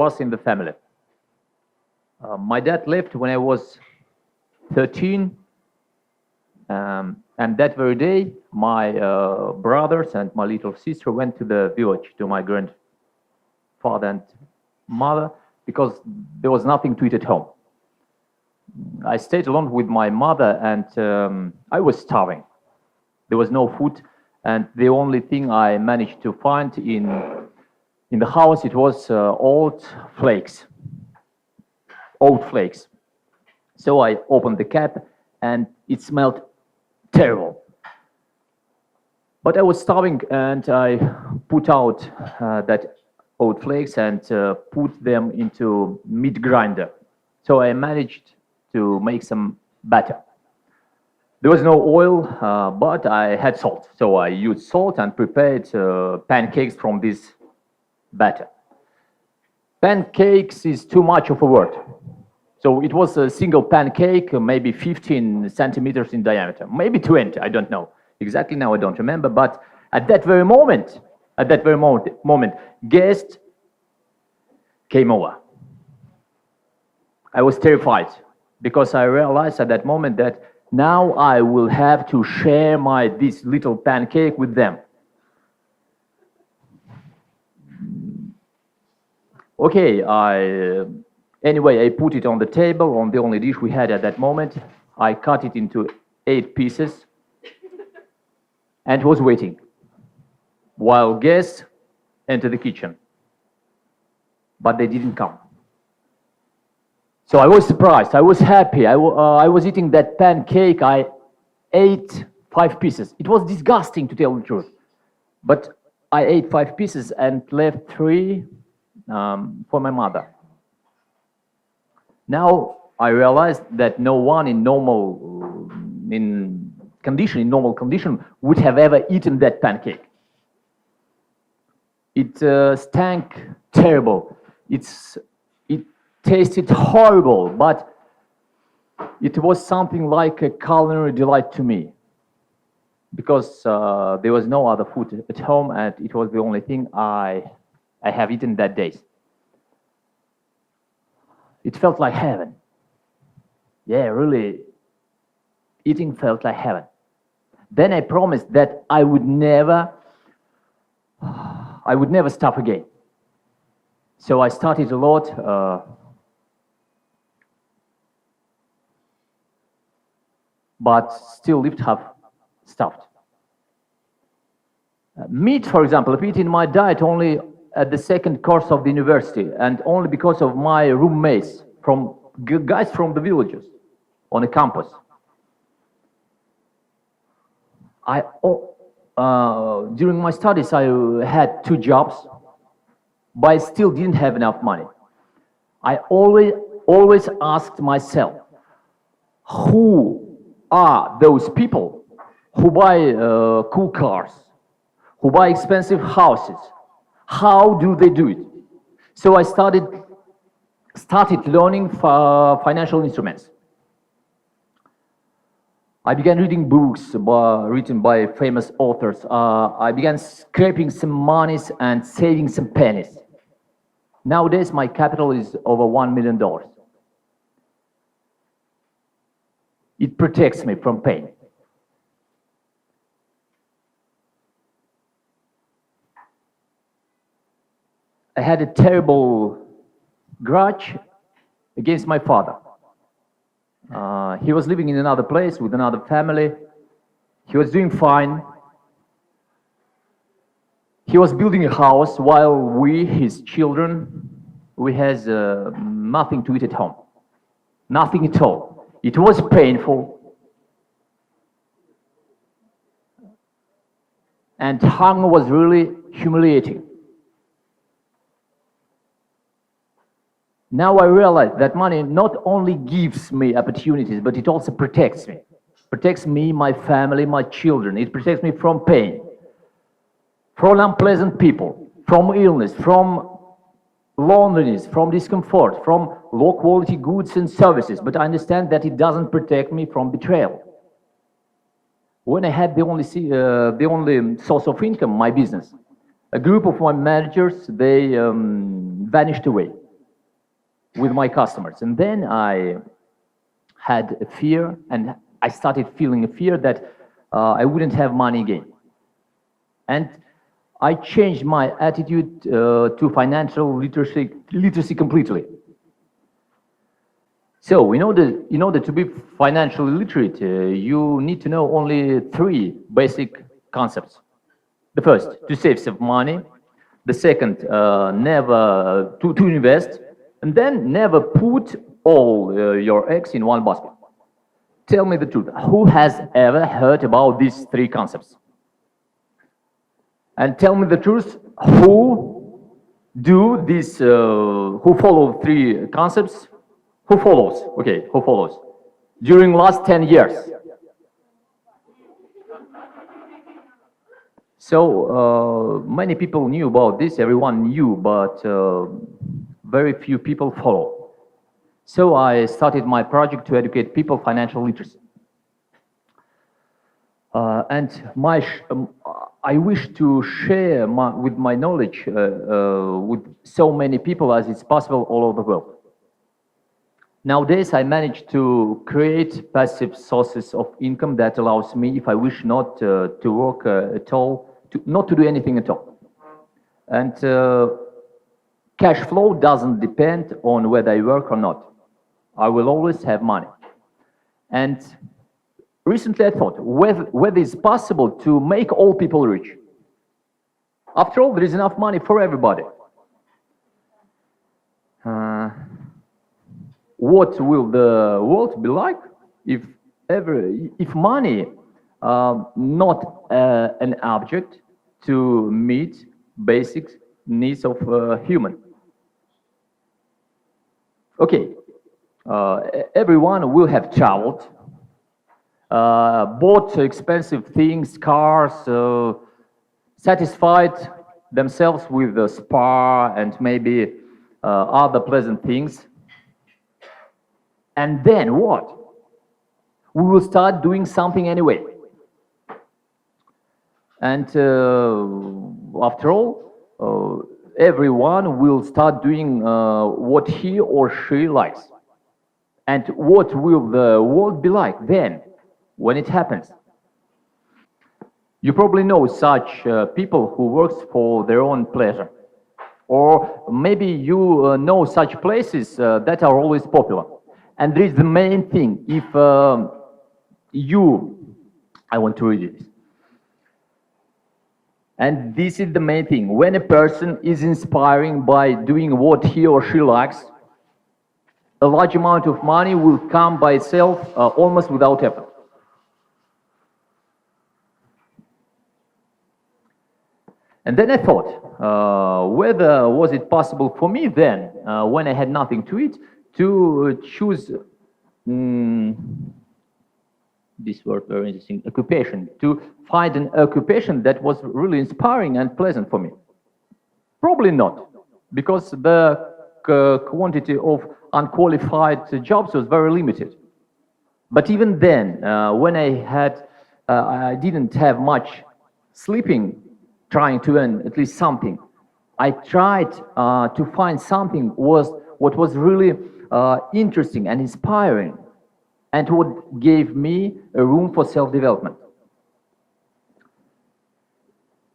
was in the family. My dad left when I was 13, and that very day, my brothers and my little sister went to the village to my grandfather and mother because there was nothing to eat at home. I stayed alone with my mother, and I was starving. There was no food, and the only thing I managed to find in the house, it was oat flakes. So I opened the cap, and it smelled terrible. But I was starving, and I put out that oat flakes and put them into meat grinder. So I managed to make some batter. There was no oil, but I had salt. So I used salt and prepared pancakes from this batter. Pancakes is too much of a word. So it was a single pancake, maybe 15 centimeters in diameter, maybe 20, I don't know. Exactly now I don't remember, but at that very moment, guests came over. I was terrified because I realized at that moment that now I will have to share this little pancake with them. Okay, anyway, I put it on the table, on the only dish we had at that moment. I cut it into 8 pieces and was waiting while guests entered the kitchen. But they didn't come. So I was surprised, I was happy. I was eating that pancake. I ate 5 pieces. It was disgusting, to tell the truth. But I ate 5 pieces and left 3 for my mother. Now I realized that no one in normal condition would have ever eaten that pancake. It stank terrible. It tasted horrible, but it was something like a culinary delight to me, because there was no other food at home, and it was the only thing I have eaten that day. It felt like heaven. Yeah, really, eating felt like heaven. Then I promised that I would never stop again. So I started a lot. But still lived half-stuffed. Meat, for example, I eat in my diet only at the 2nd course of the university, and only because of my roommates, guys from the villages on the campus. During my studies, I had 2 jobs, but I still didn't have enough money. I always asked myself, who are those people who buy cool cars, who buy expensive houses? How do they do it? So I started learning financial instruments. I began reading books written by famous authors. I began scraping some monies and saving some pennies. Nowadays, my capital is over $1 million. It protects me from pain. I had a terrible grudge against my father. He was living in another place with another family. He was doing fine. He was building a house while we, his children, we had nothing to eat at home. Nothing at all. It was painful. And hunger was really humiliating. Now I realize that money not only gives me opportunities, but it also protects me. Protects me, my family, my children. It protects me from pain, from unpleasant people, from illness, from loneliness, from discomfort, from low quality goods and services. But I understand that it doesn't protect me from betrayal. When I had the only source of income, my business, a group of my managers, they vanished away. with my customers. And then I had a fear, and I started feeling a fear that I wouldn't have money again. And I changed my attitude to financial literacy completely. So in order to be financially literate, you need to know only 3 basic concepts. The first, to save some money. The second, never to invest. And then never put all your eggs in one basket. Tell me the truth. Who has ever heard about these 3 concepts? And tell me the truth. Who do this? Who follow 3 concepts? Who follows? Okay, who follows? During last 10 years. So many people knew about this. Everyone knew, but very few people follow. So I started my project to educate people financial literacy. And I wish to share with my knowledge with so many people as it's possible all over the world. Nowadays, I managed to create passive sources of income that allows me, if I wish not to work at all, not to do anything at all. And cash flow doesn't depend on whether I work or not. I will always have money. And recently I thought whether it's possible to make all people rich. After all, there is enough money for everybody. What will the world be like if money not an object to meet basic needs of human? Okay, everyone will have traveled, bought expensive things, cars, satisfied themselves with a spa and maybe other pleasant things. And then what? We will start doing something anyway. And after all, everyone will start doing what he or she likes. And what will the world be like then, when it happens? You probably know such people who work for their own pleasure. Or maybe you know such places that are always popular. And there is the main thing. If I want to read it. And this is the main thing. When a person is inspiring by doing what he or she likes, a large amount of money will come by itself almost without effort. And then I thought, whether was it possible for me then, when I had nothing to eat, to choose this word very interesting, occupation, to find an occupation that was really inspiring and pleasant for me? Probably not, because the quantity of unqualified jobs was very limited. But even then, when I didn't have much sleeping, trying to earn at least something, I tried to find something what was really interesting and inspiring, and what gave me a room for self-development.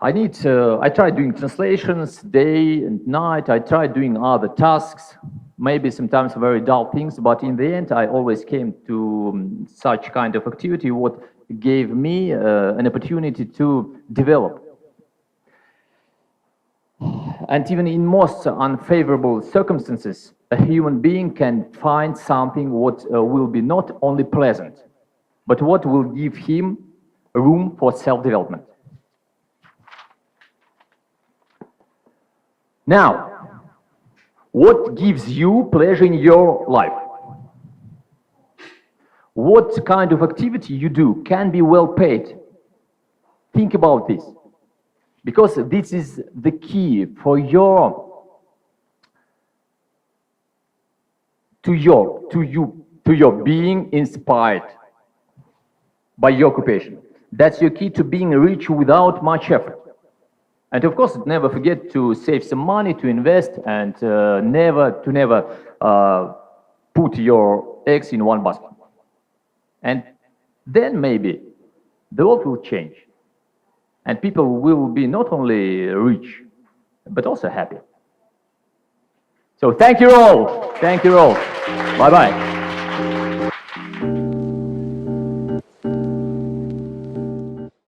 I tried doing translations day and night. I tried doing other tasks, maybe sometimes very dull things, but in the end I always came to such kind of activity what gave me an opportunity to develop. And even in most unfavorable circumstances, a human being can find something what will be not only pleasant, but what will give him room for self-development. Now, what gives you pleasure in your life? What kind of activity you do can be well paid? Think about this, because this is the key for your being inspired by your occupation. That's your key to being rich without much effort. And of course, never forget to save some money, to invest, and never put your eggs in one basket. And then maybe the world will change. And people will be not only rich, but also happy. So thank you all. Thank you all. Bye-bye.